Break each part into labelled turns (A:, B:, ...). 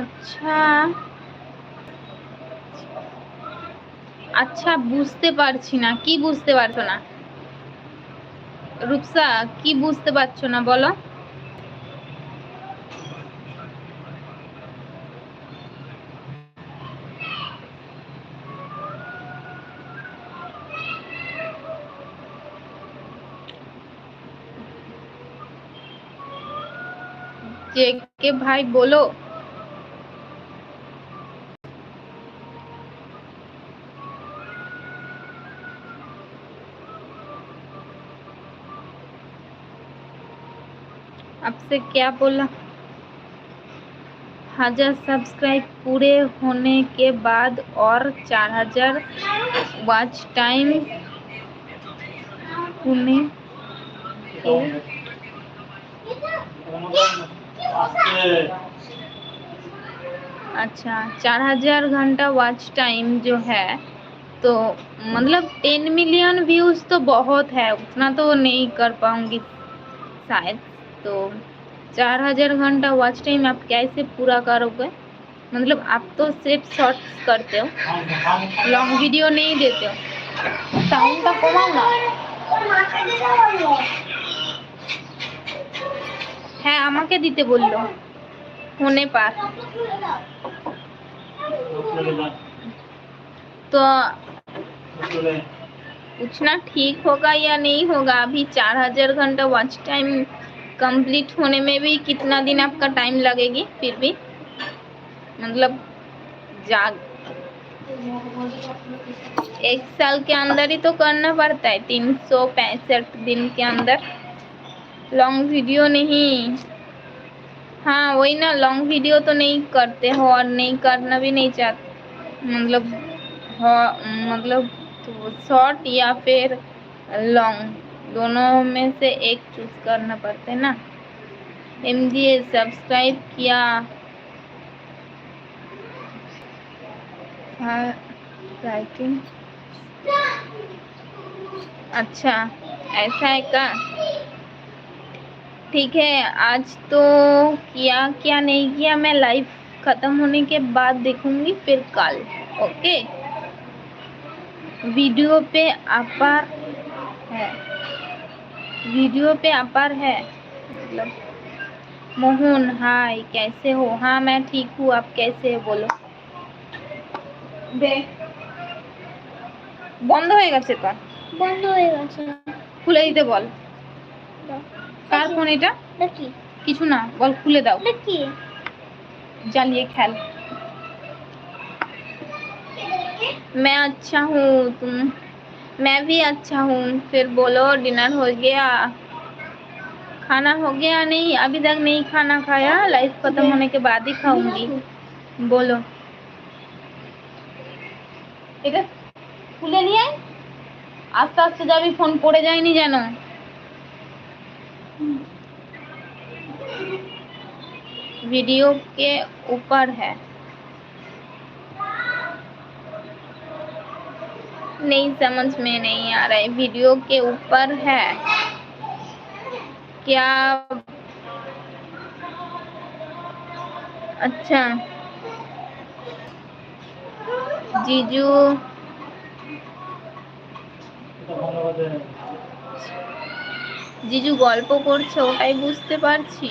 A: আচ্ছা আচ্ছা, বুঝতে পারছি না। কি বুঝতে পারছো না রূপসা? কি বুঝতে পারছো না বলো? जेके भाई बोलो। आपसे क्या बोला? 1000 सब्सक्राइब पूरे होने के बाद और 4000 वॉच टाइम होने के अच्छा 4000 घंटा वॉच टाइम जो है, तो मतलब 10 मिलियन व्यूज तो बहुत है, उतना तो नहीं कर पाऊंगी शायद। तो 4000 घंटा वॉच टाइम आप कैसे पूरा करोगे? मतलब आप तो सिर्फ शॉर्ट्स करते हो, लॉन्ग वीडियो नहीं देते हो। साउंड का कमाओ ना। হ্যাঁ আমাকে দিতে বললো होने पर। तो पूछना ठीक होगा या नहीं होगा। अभी 4000 घंटा वॉच टाइम कंप्लीट होने में भी कितना दिन आपका टाइम लगेगी? फिर भी मतलब जाग 1 साल के अंदर ही तो करना पड़ता है, 365 दिन के अंदर। लॉन्ग वीडियो नहीं। हाँ वही ना, लॉन्ग वीडियो तो नहीं करते हो और नहीं करना भी नहीं चाहते। मतलब मतलब तो शॉर्ट या फिर लॉन्ग, दोनों में से एक चूज करना पड़ता है ना। एमजीए सब्सक्राइब किया। हाँ राइटिंग। अच्छा ऐसा है क्या? ठीक है, आज तो किया क्या नहीं किया मैं लाइव खत्म होने के बाद देखूंगी, फिर कल। ओके। वीडियो पे अपार है, वीडियो पे अपार है मतलब। मोहन हाय, कैसे हो? हाँ मैं ठीक हूँ, आप कैसे हो बोलो। বন্ধ হয়ে গেছে তো। বন্ধ হয়ে গেছে, খুলে দিতে বল। কার ফোন এটা? দেখি কিছু না, বল খুলে দাও। দেখি জ্বালিয়ে খেল। मैं अच्छा हूँ, तुम? मैं भी अच्छा हूँ। फिर बोलो डिनर हो गया? खाना हो गया? नहीं अभी तक नहीं खाना खाया, लाइफ खत्म होने के बाद ही खाऊंगी। बोलो। এটা খুলে নিয়ে আয়, আস্তে আস্তে যাবি, ফোন পড়ে যায়নি যেন। वीडियो के ऊपर है। नहीं समझ में नहीं आ रहा है। वीडियो के ऊपर है क्या? अच्छा जीजू জিজু গল্প করছে, ওটাই বুঝতে পারছি।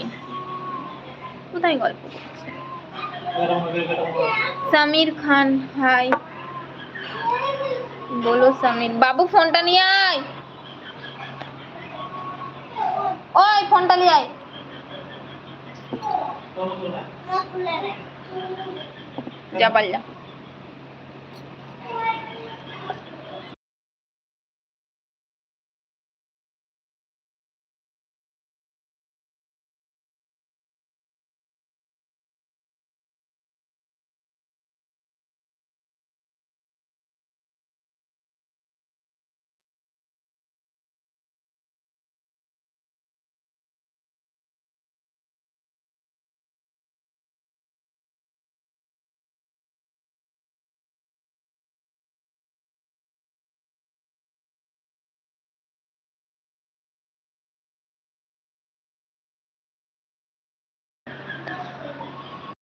A: কোথায় গল্প করছে? সামির খান হাই। বলো সামির বাবু, ফোনটা নিয়ে আয়। ওই ফোনটা নিয়ে আয়। যা পারলা।